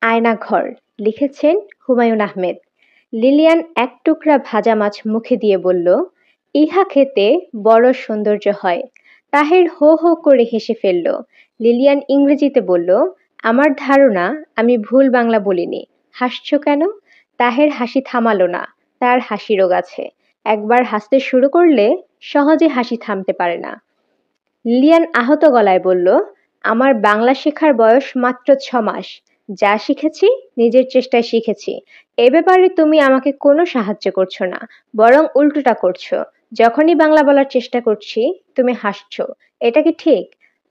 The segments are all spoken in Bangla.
আয়নাঘর লিখেছেন হুমায়ুন আহমেদ। লিলিয়ান এক টুকরা ভাজা মাছ মুখে দিয়ে বলল, ইহা খেতে বড় সৌন্দর্য হয়। তাহের হো হো করে হেসে ফেলল। লিলিয়ান ইংরেজিতে বলল, আমার ধারণা আমি ভুল বাংলা বলিনি। হাসছো কেন? তাহের হাসি থামালো না। তার হাসি রোগ আছে। একবার হাসতে শুরু করলে সহজে হাসি থামতে পারে না। লিলিয়ান আহত গলায় বলল, আমার বাংলা শেখার বয়স মাত্র 6 মাস। যা শিখেছি নিজের চেষ্টায় শিখেছি। এ ব্যাপারে তুমি আমাকে কোনো সাহায্য করছো না, বরং উল্টোটা করছো। যখনই বাংলা বলার চেষ্টা করছি তুমি হাসছো। এটা কি ঠিক?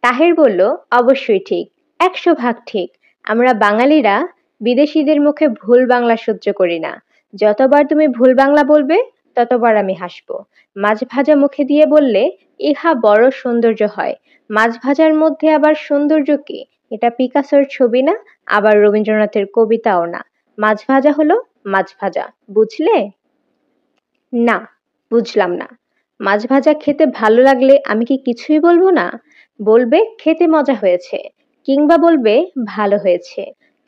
তাহের বলল, অবশ্যই ঠিক, 100 ভাগ ঠিক। আমরা বাঙালিরা বিদেশিদের মুখে ভুল বাংলা সহ্য করি না। যতবার তুমি ভুল বাংলা বলবে ততবার আমি হাসবো। মাছ ভাজা মুখে দিয়ে বললে, ইহা বড় সৌন্দর্য হয়। মাছ ভাজার মধ্যে আবার সৌন্দর্য কি? এটা পিকাসোর ছবি না, আবার রবীন্দ্রনাথের কবিতাও না। মাছ ভাজা হলো মাছ ভাজা, বুঝলে? না, বুঝলাম না। মাছ ভাজা খেতে ভালো লাগলে আমি কি কিছুই বলবো না? বলবে খেতে মজা হয়েছে, কিংবা বলবে ভালো হয়েছে।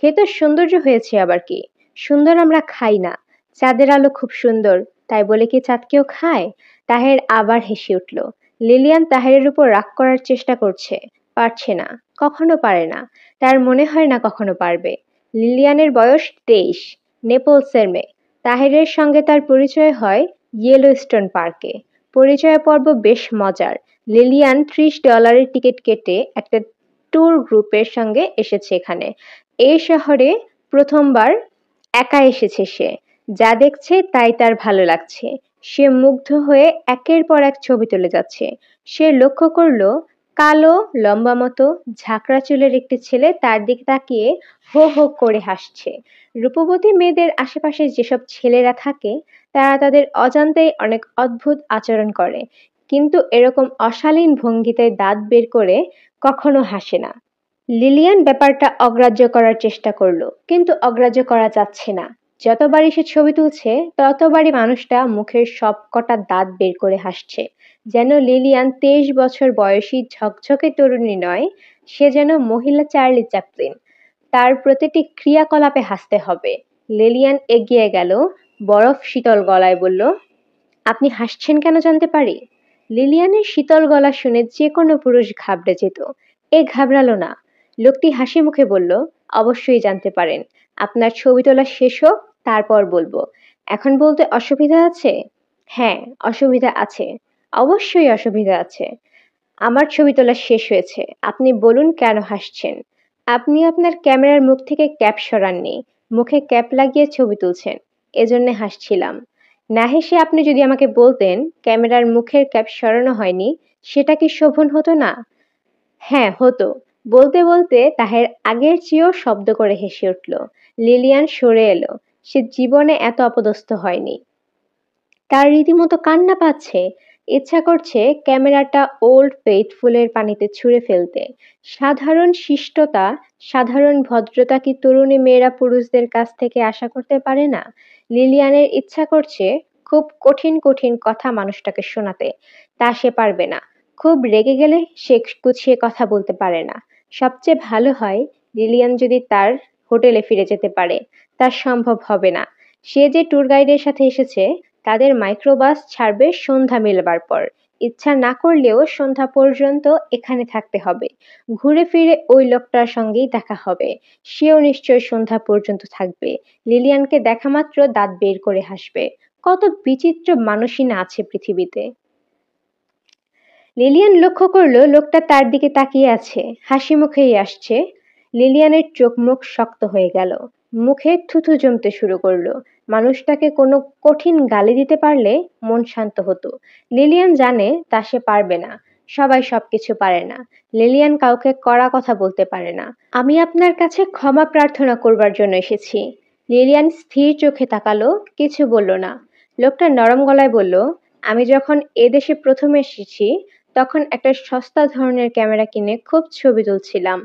খেতে সৌন্দর্য হয়েছে আবার কি? সুন্দর আমরা খাই না। চাঁদের আলো খুব সুন্দর, তাই বলে কি চাঁদ কেউ খায়? তাহের আবার হেসে উঠল। লিলিয়ান তাহেরের উপর রাগ করার চেষ্টা করছে, পারছে না, কখনো পারে না। তার মনে হয় না কখনো পারবে। লিলিয়ানের বয়স 23, নেপলসের মেয়ে। তাহেরের সঙ্গে তার পরিচয় হয় ইয়েলোস্টোন পার্কে। পরিচয় পর্ব বেশ মজার। লিলিয়ান $30 টিকিট কেটে একটা ট্যুর গ্রুপের সঙ্গে এসেছে এখানে। এই শহরে প্রথমবার একা এসেছে সে। যা দেখছে তাই তার ভালো লাগছে। সে মুগ্ধ হয়ে একের পর এক ছবি তুলে যাচ্ছে। সে লক্ষ্য করলো কালো, লম্বা মতো, ঝাঁকড়া চুলের একটি ছেলে তার দিকে তাকিয়ে হো হো করে হাসছে। রূপবতী মেয়েদের আশেপাশে যেসব ছেলেরা থাকে তারা তাদের অজান্তেই অনেক অদ্ভুত আচরণ করে, কিন্তু এরকম অশালীন ভঙ্গিতে দাঁত বের করে কখনো হাসে না। লিলিয়ান ব্যাপারটা অগ্রাহ্য করার চেষ্টা করলো, কিন্তু অগ্রাহ্য করা যাচ্ছে না। যতবারই সে ছবি তুলছে ততবারই মানুষটা মুখের সব কটা দাঁত বের করে হাসছে। যেন লিলিয়ান 23 বছর বয়সী ঝকঝকে তরুণী নয়, সে যেন মহিলা চার্লি চ্যাপলিন। তার প্রতিটি ক্রিয়াকলাপে হাসতে হবে। লিলিয়ান এগিয়ে গেল, বরফ শীতল গলায় বলল, আপনি হাসছেন কেন জানতে পারি? লিলিয়ানের শীতল গলা শুনে যে কোনো পুরুষ ঘাবড়ে যেত। এ ঘাবড়ালো না। লোকটি হাসি মুখে বলল, অবশ্যই জানতে পারেন। আপনার ছবি তোলা শেষ হোক, তারপর বলবো। এখন বলতে অসুবিধা আছে? হ্যাঁ, অসুবিধা আছে। অবশ্যই অসুবিধা আছে। আমার ছবি তোলা শেষ হয়েছে। আপনি বলুন কেন হাসছেন? আপনি আপনার ক্যামেরার মুখ থেকে ক্যাপ সরাননি, মুখে ক্যাপ লাগিয়ে ছবি তুলছেন, এজন্য হাসছিলাম। না হেসে আপনি যদি আমাকে বলতেন ক্যামেরার মুখের ক্যাপ সরানো হয়নি, সেটা কি শোভন হতো না? হ্যাঁ, হতো। বলতে বলতে তাহের আগের চেয়েও শব্দ করে হেসে উঠল। লিলিয়ান সরে এলো। সে জীবনে এত অপদস্থ হয়নি। তার রীতিমতো কান্না পাচ্ছে। ইচ্ছা করছে ক্যামেরাটা ওল্ড ফেইথফুলের পানিতে ছুঁড়ে ফেলতে। সাধারণ শিষ্টতা, সাধারণ ভদ্রতা কি তরুণী মেয়েরা পুরুষদের কাছ থেকে আশা করতে পারে না? লিলিয়ানের ইচ্ছা করছে খুব কঠিন কঠিন কথা মানুষটাকে শোনাতে। তা সে পারবে না। খুব রেগে গেলে সে গুছিয়ে কথা বলতে পারে না। সবচেয়ে ভালো হয় লিলিয়ান যদি তার হোটেলে ফিরে যেতে পারে। তা সম্ভব হবে না। সে যে ট্যুর গাইডের সাথে এসেছে তাদের মাইক্রোবাস ছাড়বে সন্ধ্যা মিলবার পর। ইচ্ছা না করলেও সন্ধ্যা পর্যন্ত এখানে থাকতে হবে। ঘুরে ফিরে ওই লোকটার সঙ্গেই দেখা হবে। সেও নিশ্চয় সন্ধ্যা পর্যন্ত থাকবে। লিলিয়ানকে দেখা মাত্র দাঁত বের করে হাসবে। কত বিচিত্র মানুষই না আছে পৃথিবীতে। লিলিয়ান লক্ষ্য করলো লোকটা তার দিকে তাকিয়ে আছে, হাসি মুখেই আসছে। লিলিয়ানের চোখ মুখ শক্ত হয়ে গেল। মুখে থুথু জমতে শুরু করলো। মানুষটাকে কোনো কঠিন গালি দিতে পারলে মন শান্ত হতো। লিলিয়ান জানে তা সে পারবে না। সবাই সবকিছু পারে না। লিলিয়ান কাউকে কড়া কথা বলতে পারে না। আমি আপনার কাছে ক্ষমা প্রার্থনা করবার জন্য এসেছি। লিলিয়ান স্থির চোখে তাকালো, কিছু বলল না। লোকটা নরম গলায় বলল, আমি যখন এদেশে প্রথম এসেছি তখন একটা সস্তা ধরনের ক্যামেরা কিনে খুব ছবি তুলছিলাম।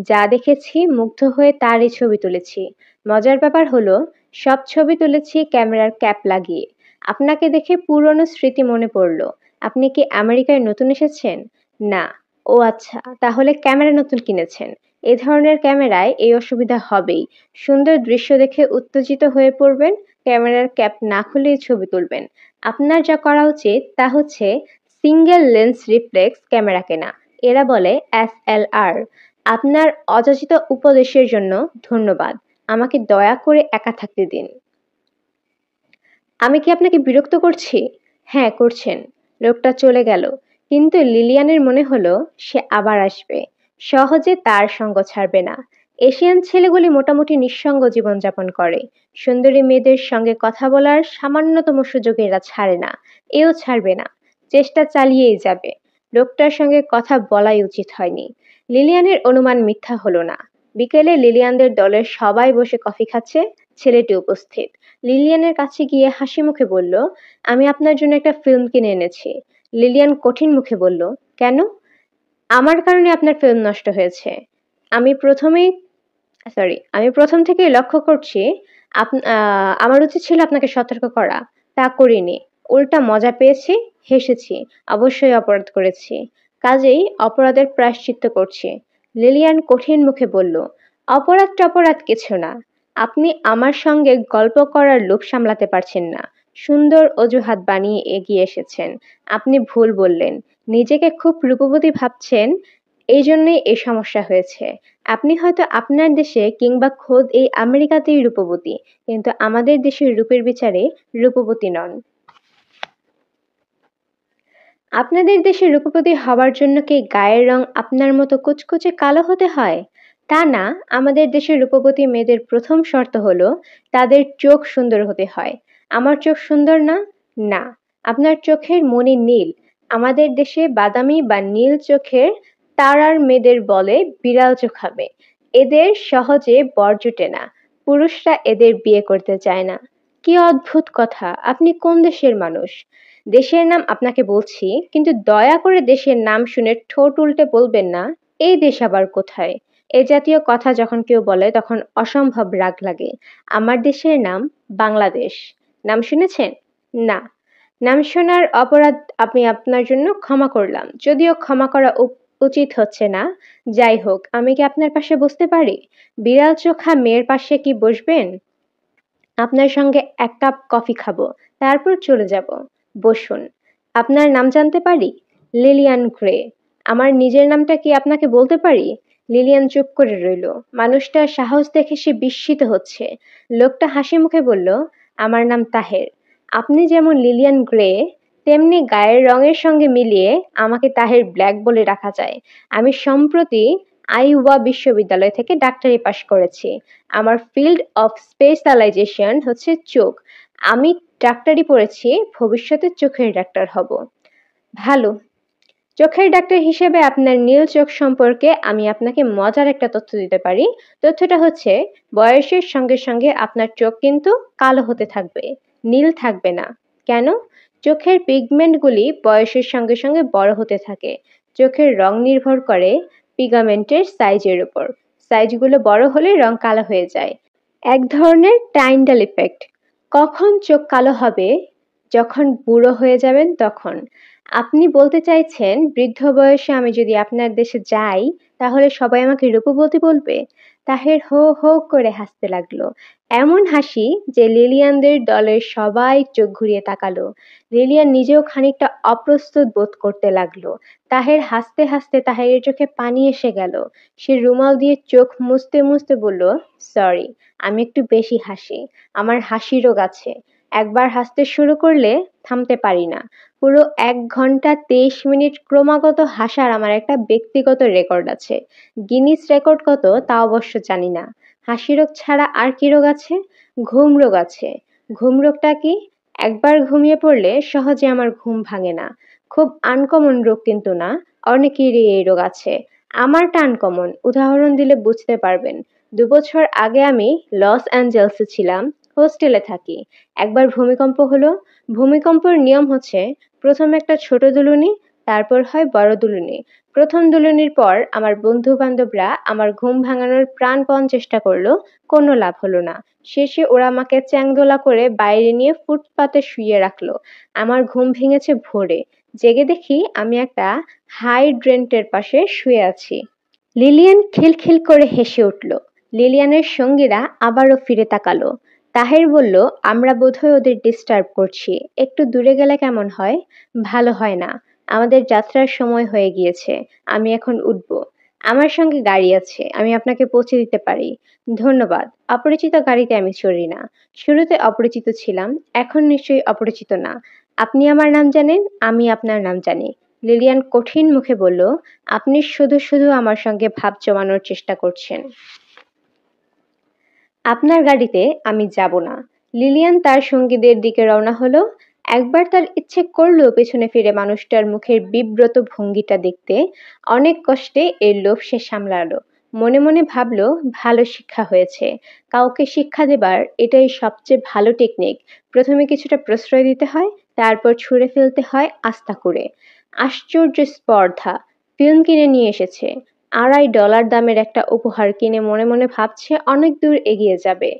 যা দেখেছি মুগ্ধ হয়ে তারই ছবি তুলেছি। মজার ব্যাপার হলো সব ছবি তুলেছি ক্যামেরার ক্যাপ লাগিয়ে। আপনাকে দেখে পুরনো স্মৃতি মনে পড়ল। আপনি কি আমেরিকায় নতুন এসেছেন? না। ও আচ্ছা, তাহলে ক্যামেরা নতুন কিনেছেন। এ ধরনের ক্যামেরায় এই অসুবিধা হবেই। সুন্দর দৃশ্য দেখে উত্তেজিত হয়ে পড়বেন, ক্যামেরার ক্যাপ না খুলেই ছবি তুলবেন। আপনার যা করা উচিত তা হচ্ছে সিঙ্গেল লেন্স রিফ্লেক্স ক্যামেরা কেনা। এরা বলে SLR। আপনার অযাচিত উপদেশের জন্য ধন্যবাদ। আমাকে দয়া করে একা থাকতে দিন। আমি কি আপনাকে বিরক্ত করছি? হ্যাঁ, করছেন। লোকটা চলে গেল। কিন্তু লিলিয়ানের মনে হলো সে আবার আসবে। সহজে তার সঙ্গ ছাড়বে না। এশিয়ান ছেলেগুলি মোটামুটি নিঃসঙ্গ জীবনযাপন করে। সুন্দরী মেয়েদের সঙ্গে কথা বলার সামান্যতম সুযোগ এরা ছাড়ে না। এও ছাড়বে না। চেষ্টা চালিয়েই যাবে। লোকটার সঙ্গে কথা বলাই উচিত হয়নি। লিলিয়ানের অনুমান মিথ্যা হলো না। বিকেলে লিলিয়ানদের দলের সবাই বসে কফি খাচ্ছে। ছেলেটি উপস্থিত। লিলিয়ানের কাছে গিয়ে হাসি মুখে বলল, আমি আপনার জন্য একটা ফিল্ম কিনে এনেছি। লিলিয়ান কঠিন মুখে বলল, কেন? আমার কারণে আপনার ফিল্ম নষ্ট হয়েছে। আমি প্রথমেই আমি প্রথম থেকেই লক্ষ্য করছি আমার উচিত ছিল আপনাকে সতর্ক করা। তা করিনি। উল্টা মজা পেয়েছি, হেসেছি। অবশ্যই অপরাধ করেছি। কাজেই অপরাধের প্রায়শ্চিত্ত করছি। লিলিয়ান কঠিন মুখে বলল, অপরাধ টপরাধ কিছু না। আপনি আমার সঙ্গে গল্প করার লোভ সামলাতে পারছেন না। সুন্দর অজুহাত বানিয়ে এগিয়ে এসেছেন। আপনি ভুল বললেন। নিজেকে খুব রূপবতী ভাবছেন, এই জন্যই এই সমস্যা হয়েছে। আপনি হয়তো আপনার দেশে কিংবা খোদ এই আমেরিকাতেই রূপবতী, কিন্তু আমাদের দেশের রূপের বিচারে রূপবতী নন। আপনাদের দেশে রূপবতী হবার জন্য কি গায়ের রং আপনার মতো কুচকুচে কালো হতে হয়? তা না, আমাদের দেশের রূপবতী মেয়েদের প্রথম শর্ত হলো তাদের চোখ সুন্দর হতে হয়। আমার চোখ সুন্দর না? না। আপনার চোখের মণি নীল। আমাদের দেশে বাদামি বা নীল চোখের তারার মেয়েদের বলে বিড়াল চোখাবে। এদের সহজে বর জোটে না। পুরুষরা এদের বিয়ে করতে চায় না। কি অদ্ভুত কথা! আপনি কোন দেশের মানুষ? দেশের নাম আপনাকে বলছি, কিন্তু দয়া করে দেশের নাম শুনে ঠোঁট উল্টে বলবেন না, এই দেশ আবার কোথায়? এ জাতীয় কথা যখন কেউ বলে তখন অসম্ভব রাগ লাগে। আমার দেশের নাম বাংলাদেশ। নাম শুনেছেন? না। নাম শোনার অপরাধ আমি আপনার জন্য ক্ষমা করলাম, যদিও ক্ষমা করা উচিত হচ্ছে না। যাই হোক, আমি কি আপনার পাশে বসতে পারি? বিড়াল চোখা মেয়ের পাশে কি বসবেন? আপনার সঙ্গে এক কাপ কফি খাবো, তারপর চলে যাব। বসুন। আপনার নাম জানতে পারি? Lilian grey. আমার নিজের নামটা কি আপনাকে বলতে পারি? লিলিয়ান চুপ করে রইল। মানুষটার সাহস দেখে সে বিস্মিত হচ্ছে। লোকটা হাসি মুখে বলল, আমার নাম তাহের। আপনি যেমন লিলিয়ান গ্রে, তেমনি গায়ের রঙের সঙ্গে মিলিয়ে আমাকে তাহের ব্ল্যাক বলে রাখা যায়। আমি সম্প্রতি আইওয়া বিশ্ববিদ্যালয় থেকে ডাক্তারি পাশ করেছি। আমার ফিল্ড অফ স্পেশালাইজেশন হচ্ছে চোখ। আমি ডাক্তারি পড়েছি, ভবিষ্যতে চোখের ডাক্তার হব। ভালো। চোখের ডাক্তার হিসেবে আপনার নীল চোখ সম্পর্কে আমি আপনাকে মজার একটা তথ্য দিতে পারি। তথ্যটা হচ্ছে, বয়সের সঙ্গে সঙ্গে আপনার চোখ কিন্তু কালো হতে থাকবে, নীল থাকবে না। কেন? চোখের পিগমেন্টগুলি বয়সের সঙ্গে সঙ্গে বড় হতে থাকে। চোখের রং নির্ভর করে পিগামেন্টের সাইজের উপর। সাইজগুলো বড় হলে রং কালো হয়ে যায়। এক ধরনের টাইন্ডাল ইফেক্ট। কখন চোখ কালো হবে? যখন বুড়ো হয়ে যাবেন তখন। আপনি বলতে চাইছেন বৃদ্ধ বয়সে আমি যদি আপনার দেশে যাই তাহলে সবাই আমাকে রূপবতী বলবে? তাহের হো হো করে হাসতে লাগলো। এমন হাসি যে লিলিয়ানদের দলের সবাই চোখ ঘুরিয়ে তাকালো। লিলিয়ান নিজেও খানিকটা অপ্রস্তুত বোধ করতে লাগলো। তাহের হাসতে হাসতে তাহেরের চোখে পানি এসে গেল। সে রুমাল দিয়ে চোখ মুছতে মুছতে বলল, সরি, আমি একটু বেশি হাসি। আমার হাসি রোগ আছে। একবার হাসতে শুরু করলে থামতে পারি না। পুরো ১ ঘন্টা ২৩ মিনিট ক্রমাগত হাসার আমার একটা ব্যক্তিগত রেকর্ড আছে। গিনিস রেকর্ড কত তা অবশ্য জানি না। হাসি রোগ ছাড়া আর কি রোগ আছে? ঘুম রোগ আছে। ঘুম রোগটা কি? একবার ঘুমিয়ে পড়লে সহজে আমার ঘুম ভাঙে না। খুব আনকমন রোগ কিন্তু না, অনেকেরই এই রোগ আছে। আমারটা আনকমন, উদাহরণ দিলে বুঝতে পারবেন। ২ বছর আগে আমি লস অ্যাঞ্জেলসে ছিলাম, হোস্টেলে থাকি। একবার ভূমিকম্প হলো। ভূমিকম্পের নিয়ম হচ্ছে, প্রথমে একটা ছোট দুলুনি, তারপর হয় বড় দুলুনি। প্রথম দুলুনির পর আমার বন্ধু বান্ধবরা আমার ঘুম ভাঙানোর প্রাণপণ চেষ্টা করলো, কোনো লাভ হলো না। শেষে ওরা আমাকে চ্যাংদোলা করে বাইরে নিয়ে ফুটপাতে শুইয়ে রাখলো। আমার ঘুম ভেঙেছে ভোরে। জেগে দেখি আমি একটা হাইড্রেন্টের পাশে শুয়ে আছি। লিলিয়ান খিলখিল করে হেসে উঠল। লিলিয়ানের সঙ্গীরা আবারও ফিরে তাকালো। তাহের বলল, আমরা বোধহয় ওদের ডিস্টার্ব করছি, একটু দূরে গেলে কেমন হয়? ভালো হয় না, আমাদের যাত্রার সময় হয়ে গিয়েছে, আমি এখন উঠব। আমার সঙ্গে গাড়ি আছে, আমি আপনাকে পৌঁছে দিতে পারি। ধন্যবাদ, অপরিচিত গাড়িতে আমি চড়ি না। শুরুতে অপরিচিত ছিলাম, এখন নিশ্চয়ই অপরিচিত না। আপনি আমার নাম জানেন, আমি আপনার নাম জানি। লিলিয়ান কঠিন মুখে বলল, আপনি শুধু শুধু আমার সঙ্গে ভাব জমানোর চেষ্টা করছেন। আপনার গাড়িতে আমি যাব না। লিলিয়ান তার সঙ্গীদের দিকে রওনা হলো। একবার তার ইচ্ছে করলো পেছনে ফিরে মানুষটার মুখের বিব্রত ভঙ্গিটা দেখতে। অনেক কষ্টে এর লোভ সে সামলালো। মনে মনে ভাবলো, ভালো শিক্ষা হয়েছে। কাউকে শিক্ষা দেবার এটাই সবচেয়ে ভালো টেকনিক। প্রথমে কিছুটা প্রশ্রয় দিতে হয়, তারপর ছুঁড়ে ফেলতে হয় আস্থা করে। আশ্চর্য স্পর্ধা! ফিল্ম কিনে নিয়ে এসেছে, $2.5 দামের একটা উপহার কিনে মনে মনে ভাবছে অনেক দূর এগিয়ে যাবে।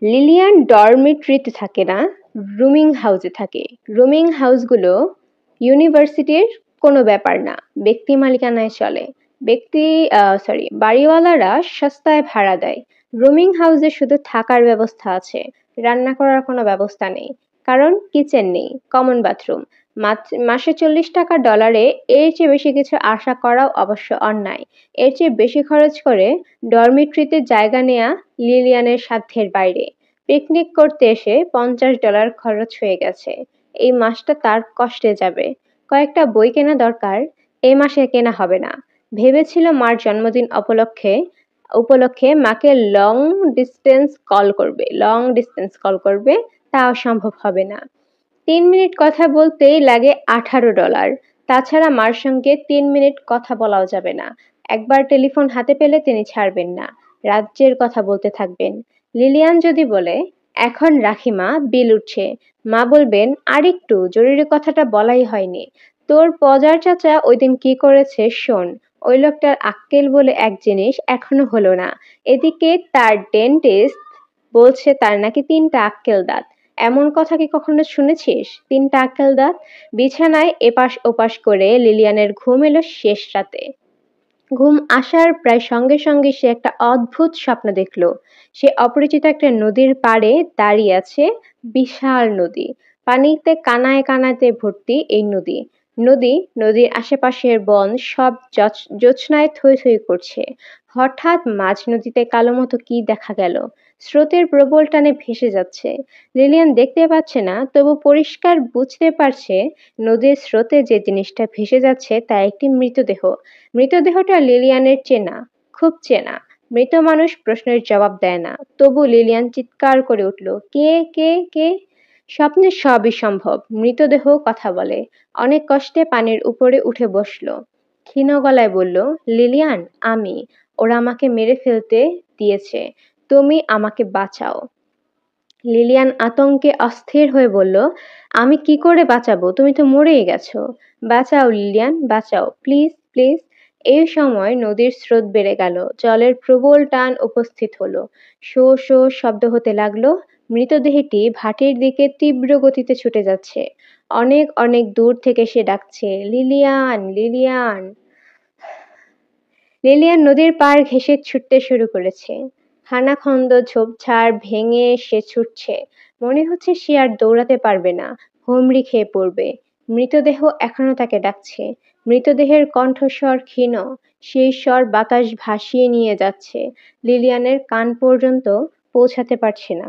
লিলিয়ান ডরমিটরিতে থাকে না, রুমিং হাউসে থাকে। রুমিং হাউসগুলো ইউনিভার্সিটির কোনো ব্যাপার না, ব্যক্তি মালিকানায় চলে। বাড়িওয়ালারা সস্তায় ভাড়া দেয়। রুমিং হাউসে শুধু থাকার ব্যবস্থা আছে, রান্না করার কোনো ব্যবস্থা নেই, কারণ কিচেন নেই, কমন বাথরুম। মাসে $40 এর চেয়ে বেশি কিছু আশা করাও অবশ্য অন্যায়। এর চেয়ে বেশি খরচ করে ডরমিটরিতে জায়গা নেয়া লিলিয়ানের সাধ্যের বাইরে। পিকনিক করতে এসে $50 খরচ হয়ে গেছে। এই মাসটা তার কষ্টে যাবে। কয়েকটা বই কেনা দরকার, এই মাসে কেনা হবে না। ভেবেছিল মার জন্মদিন উপলক্ষে মাকে লং ডিস্টেন্স কল করবে, তাও সম্ভব হবে না। 3 মিনিট কথা বলতেই লাগে $18। তাছাড়া মার সঙ্গে 3 মিনিট কথা বলাও যাবে না। একবার টেলিফোন হাতে পেলে তিনি ছাড়বেন না, রাজ্যের কথা বলতে থাকবেন। লিলিয়ান যদি বলে, এখন রাখি মা, বিল উঠছে, মা বলবেন, আরেকটু, জরুরি কথাটা বলাই হয়নি। তোর পজার চাচা ওইদিন কি করেছে শোন। ওই লোকটার আক্কেল বলে এক জিনিস এখনো হলো না। এদিকে তার ডেন্টিস্ট বলছে তার নাকি 3টা আক্কেল দাঁত। এমন কথা কি কখনো শুনেছিস? 3টা আক্কেল দাঁত! বিছানায় এপাশ ওপাশ করে লিলিয়ানের ঘুম এলো শেষ রাতে। ঘুম আসার প্রায় সঙ্গে সঙ্গে সে একটা অদ্ভুত স্বপ্ন দেখল। সে অপরিচিত একটা নদীর পাড়ে দাঁড়িয়ে আছে। বিশাল নদী, পানিতে কানায় কানাতে ভর্তি এই নদীর আশেপাশের বন সব জোছনায় থই থই করছে। হঠাৎ মাঝ নদীতে কালো মতো কি দেখা গেল, স্রোতের প্রবল টানে ভেসে যাচ্ছে। লিলিয়ান দেখতে পাচ্ছে না, তবু পরিষ্কার বুঝতে পারছে নদীর স্রোতে যে জিনিসটা ভেসে যাচ্ছে তা একটি মৃতদেহ। মৃতদেহটা লিলিয়ানের চেনা, খুব চেনা। মৃত মানুষ প্রশ্নের জবাব দেয় না, তবু লিলিয়ান চিৎকার করে উঠল, কে কে কে? স্বপ্নে সবই সম্ভব, মৃতদেহ কথা বলে। অনেক কষ্টে পানির উপরে উঠে বসল। ক্ষীণ গলায় বলল, লিলিয়ান, ওরা আমাকে মেরে ফেলতে দিয়েছে, তুমি আমাকে বাঁচাও। লিলিয়ান আতঙ্কে অস্থির হয়ে বলল, আমি কি করে বাঁচাবো, তুমি তো মরেই গেছো। বাঁচাও লিলিয়ান, বাঁচাও, প্লিজ প্লিজ। এই সময় নদীর স্রোত বেড়ে গেল, জলের প্রবল টান উপস্থিত হলো। শো শো শব্দ হতে লাগলো। মৃতদেহটি ভাটির দিকে তীব্র গতিতে ছুটে যাচ্ছে। অনেক অনেক দূর থেকে সে ডাকছে, লিলিয়ান, লিলিয়ান। লিলিয়ান নদীর পাড় ঘেঁষে ছুটতে শুরু করেছে। খানাখন্দ ঝোপঝাড় ভেঙে সে ছুটছে। মনে হচ্ছে সে আর দৌড়াতে পারবে না, হুমড়ি খেয়ে পড়বে। মৃতদেহ এখনো তাকে ডাকছে। মৃতদেহের কণ্ঠস্বর ক্ষীণ, সেই স্বর বাতাস ভাসিয়ে নিয়ে যাচ্ছে, লিলিয়ানের কান পর্যন্ত পৌঁছাতে পারছে না।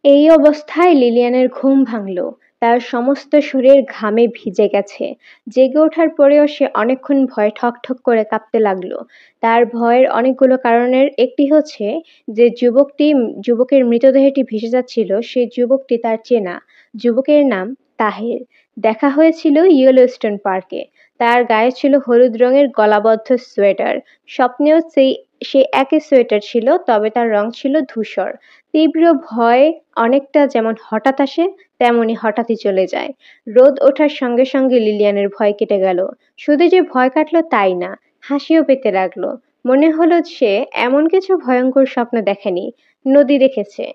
এই অবস্থায় লিলিয়ানের ঘুম ভাঙল। তার সমস্ত শরীর ঘামে ভিজে গেছে। জেগে ওঠার পরেও সে অনেকক্ষণ ভয়ে ঠকঠক করে কাঁপতে লাগলো। তার ভয়ের অনেকগুলো কারণের একটি হচ্ছে যে যুবকের মৃতদেহটি ভেসে যাচ্ছিল, সেই যুবকটি তার চেনা। যুবকের নাম তাহের। দেখা হয়েছিল ইয়েলোস্টোন পার্কে। তার গায়ে ছিল হলুদ রঙের গলাবদ্ধ সোয়েটার। স্বপ্নেও সে একই সোয়েটার ছিল, তবে তার রং ছিল ধূসর। তীব্র ভয় অনেকটা যেমন হঠাৎ আসে, তেমনি হঠাৎই চলে যায়। রোদ ওঠার সঙ্গে সঙ্গে লিলিয়ানের ভয় কেটে গেল। শুধু যে ভয় কাটলো তাই না, হাসিও পেতে লাগলো। মনে হলো সে এমন কিছু ভয়ঙ্কর স্বপ্ন দেখেনি, নদী দেখেছে।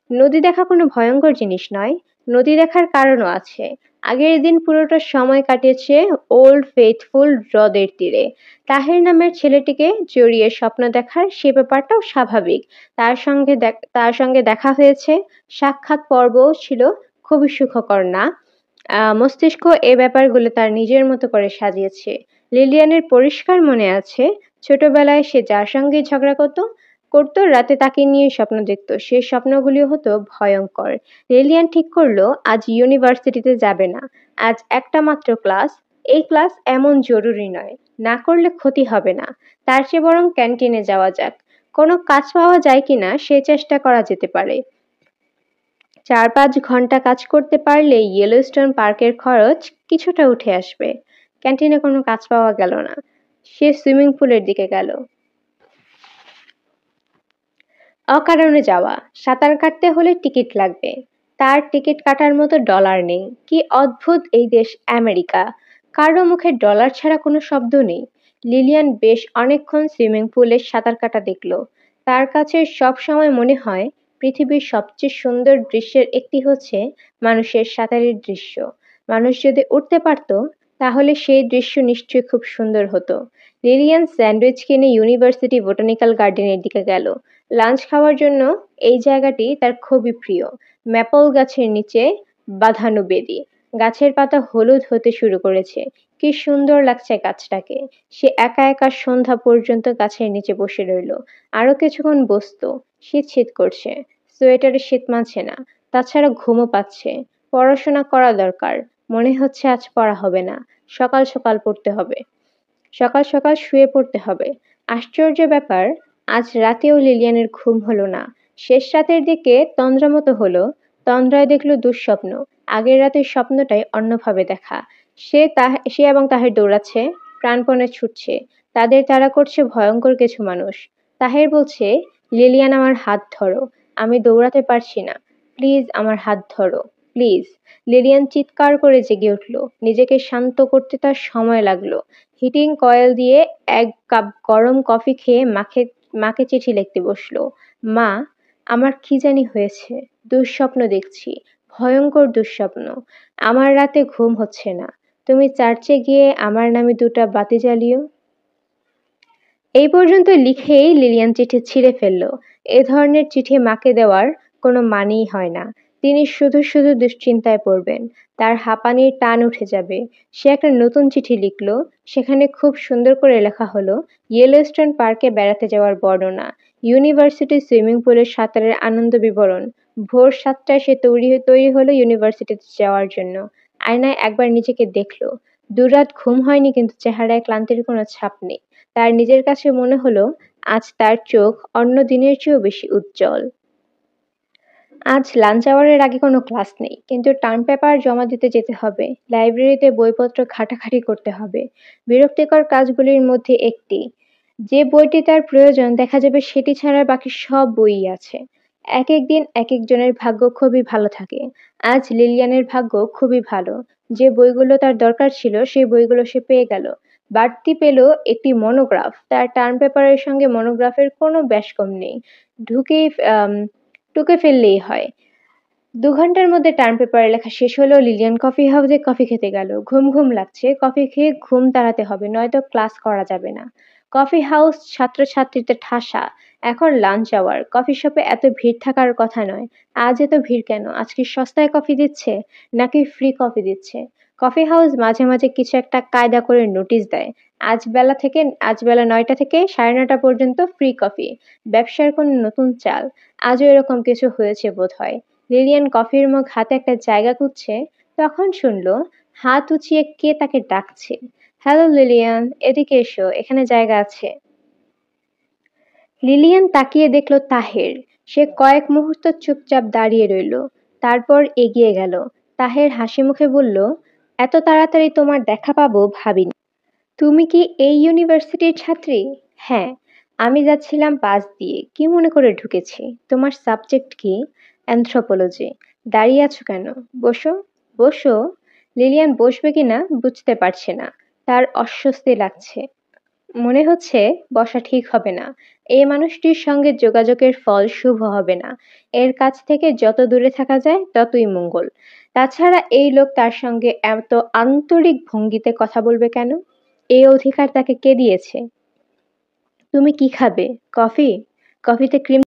নদী দেখা কোনো ভয়ঙ্কর জিনিস নয়, নদী দেখার কারণও আছে। আগের দিন পুরোটা সময় কাটিয়েছে ওল্ড ফেইথফুল হ্রদের তীরে। তাহের নামের ছেলেটিকে জড়িয়ে স্বপ্ন দেখার সে ব্যাপারটাও স্বাভাবিক। তার সঙ্গে দেখা হয়েছে, সাক্ষাৎ পর্বও ছিল খুবই সুখকর না? মস্তিষ্ক এ ব্যাপারগুলো তার নিজের মতো করে সাজিয়েছে। লিলিয়ানের পরিষ্কার মনে আছে, ছোটবেলায় সে যার সঙ্গে ঝগড়া করতো রাতে তাকে নিয়ে স্বপ্ন দেখত। সে স্বপ্নগুলি হতো ভয়ঙ্কর। লিলিয়ান ঠিক করলো আজ ইউনিভার্সিটিতে যাবে না। আজ একটা মাত্র ক্লাস। এই ক্লাস এমন জরুরি নয়, না করলে ক্ষতি হবে না। তার চেয়ে বরং ক্যান্টিনে যাওয়া যাক। কোনো কাজ পাওয়া যায় কিনা সে চেষ্টা করা যেতে পারে। 4-5 ঘন্টা কাজ করতে পারলে ইয়েলোস্টোন পার্কের খরচ কিছুটা উঠে আসবে। ক্যান্টিনে কোনো কাজ পাওয়া গেল না। সে সুইমিং পুলের দিকে গেল। অকারণে যাওয়া। সাঁতার কাটতে হলে টিকিট লাগবে। তার টিকিট কাটার মতো ডলার নেই। কি অদ্ভুত এই দেশ আমেরিকা! কারো মুখে ডলার ছাড়া কোনো শব্দ নেই। লিলিয়ান বেশ অনেকক্ষণ সুইমিং পুলে সাঁতার কাটা দেখল। তার কাছে সব সময় মনে হয় পৃথিবীর সবচেয়ে সুন্দর দৃশ্যের একটি হচ্ছে মানুষের সাঁতারের দৃশ্য। মানুষ যদি উঠতে পারত তাহলে সেই দৃশ্য নিশ্চয়ই খুব সুন্দর হতো। লিলিয়ান স্যান্ডউইচ কিনে ইউনিভার্সিটি বোটানিক্যাল গার্ডেনের দিকে গেল। লাঞ্চ খাওয়ার জন্য এই জায়গাটি তার খুবই প্রিয়। ম্যাপল গাছের নিচে বাঁধানো বেদি। গাছের পাতা হলুদ হতে শুরু করেছে। কি সুন্দর লাগছে গাছটাকে। সে একা একা সন্ধ্যা পর্যন্ত গাছের নিচে বসে রইল। আরো কিছুক্ষণ বসতো। শীত করছে। সোয়েটারে শীত মানছে না। তাছাড়া ঘুমও পাচ্ছে। পড়াশোনা করা দরকার। মনে হচ্ছে আজ পড়া হবে না। সকাল সকাল পড়তে হবে। সকাল সকাল শুয়ে পড়তে হবে। আশ্চর্য ব্যাপার, আজ রাতেও লিলিয়ানের ঘুম হলো না। শেষ রাতের দিকে তন্দ্রামতো হলো। তন্দ্রায় দেখল দুঃস্বপ্ন। আগের রাতের স্বপ্নটাই অন্যভাবে দেখা। সে এবং তাহের দৌড়াচ্ছে, প্রাণপণে ছুটছে। তাদের তাড়া করছে ভয়ঙ্কর কিছু মানুষ। তাহের বলছে, লিলিয়ান আমার হাত ধরো। আমি দৌড়াতে পারছি না। প্লিজ আমার হাত ধরো। প্লিজ। লিলিয়ান চিৎকার করে জেগে উঠল। নিজেকে শান্ত করতে তার সময় লাগলো। হিটিং কয়েল দিয়ে 1 কাপ গরম কফি খেয়ে মাকে চিঠি লিখতে বসলো। মা, আমার কি জানি হয়েছে। দুঃস্বপ্ন দেখছি। ভয়ঙ্কর দুঃস্বপ্ন। আমার রাতে ঘুম হচ্ছে না। তুমি চার্চে গিয়ে আমার নামে 2টা বাতি জ্বালিও। এই পর্যন্ত লিখেই লিলিয়ান চিঠি ছিঁড়ে ফেলল। এ ধরনের চিঠি মাকে দেওয়ার কোনো মানেই হয় না। তিনি শুধু শুধু দুশ্চিন্তায় পড়বেন। তার হাঁপানির টান উঠে যাবে। সে একটা নতুন চিঠি লিখল। সেখানে খুব সুন্দর করে লেখা হলো, ইয়েলোস্টোন পার্কে বেড়াতে যাওয়ার বর্ণনা, ইউনিভার্সিটি সুইমিং পুলের সাঁতারের আনন্দ বিবরণ। ভোর 7টায় সে তৈরি হলো ইউনিভার্সিটিতে যাওয়ার জন্য। আয়নায় একবার নিজেকে দেখল। দুরাত ঘুম হয়নি কিন্তু চেহারায় ক্লান্তির কোনো ছাপ নেই। তার নিজের কাছে মনে হলো আজ তার চোখ অন্য দিনের চেয়েও বেশি উজ্জ্বল। আজ লাঞ্চ আওয়ারের আগে কোনো ক্লাস নেই, কিন্তু টার্ম পেপার জমা দিতে যেতে হবে। লাইব্রেরিতে বইপত্র ঘাটাঘাটি করতে হবে। বিরক্তিকর কাজগুলির মধ্যে একটি, যে বইটি তার প্রয়োজন দেখা যাবে সেটি ছাড়া বাকি সব বইই আছে। এক একদিন এক একজনের ভাগ্য খুবই ভালো থাকে। আজ লিলিয়ানের ভাগ্য খুবই ভালো। যে বইগুলো তার দরকার ছিল সেই বইগুলো সে পেয়ে গেল। বাড়তি পেল একটি মনোগ্রাফ। তার টার্ম পেপারের সঙ্গে মনোগ্রাফের কোনো ব্যাসকম নেই। ঢুকেই টুকে ফেললেই হয়। 2 ঘন্টার মধ্যে টার্ম পেপারের লেখা শেষ হলো। লিলিয়ান কফি হাউসে কফি খেতে গেল। ঘুম লাগছে। কফি খেয়ে ঘুম তাড়াতে হবে, নয়তো ক্লাস করা যাবে না। কফি হাউস ছাত্রছাত্রীতে ঠাসা। এখন লাঞ্চ আওয়ার। কফি শপে এত ভিড় থাকার কথা নয়। আজ এত ভিড় কেন? আজ কি সস্তায় কফি দিচ্ছে, নাকি ফ্রি কফি দিচ্ছে? কফি হাউস মাঝে মাঝে কিছু একটা কায়দা করে নোটিশ দেয়। আজ বেলা 9টা থেকে 9:30 পর্যন্ত ফ্রি কফি। ব্যবসার কোনো নতুন চাল। আজও এরকম কিছু হয়েছে বোধহয়। লিলিয়ান কফির মগ হাতে একটা জায়গা খুঁজছে, তখন শুনল হাত উঁচিয়ে কে তাকে ডাকছে। হ্যালো লিলিয়ান, এদিকে এসো, এখানে জায়গা আছে। লিলিয়ান তাকিয়ে দেখল তাহের। সে কয়েক মুহূর্ত চুপচাপ দাঁড়িয়ে রইল। তারপর এগিয়ে গেল। তাহের হাসি মুখে বলল, এত তাড়াতাড়ি তোমার দেখা পাবো ভাবিনি। তুমি কি এই ইউনিভার্সিটির ছাত্রী? হ্যাঁ, আমি যাচ্ছিলাম পাশ দিয়ে। কি মনে করে ঢুকেছি? তোমার সাবজেক্ট কি? অ্যানথ্রোপোলজি। দাঁড়িয়ে আছো কেন? বসো। বসো? লিলিয়ান বসবে কিনা বুঝতে পারছে না। তার অস্বস্তি লাগছে। মনে হচ্ছে বসা ঠিক হবে না। এই মানুষটির সঙ্গে যোগাযোগের ফল শুভ হবে না। এর কাছ থেকে যত দূরে থাকা যায় ততই মঙ্গল। তাছাড়া এই লোক তার সঙ্গে এত আন্তরিক ভঙ্গিতে কথা বলবে কেন? এই অধিকার তাকে কে দিয়েছে? তুমি কি খাবে? কফি? কফিতে ক্রিম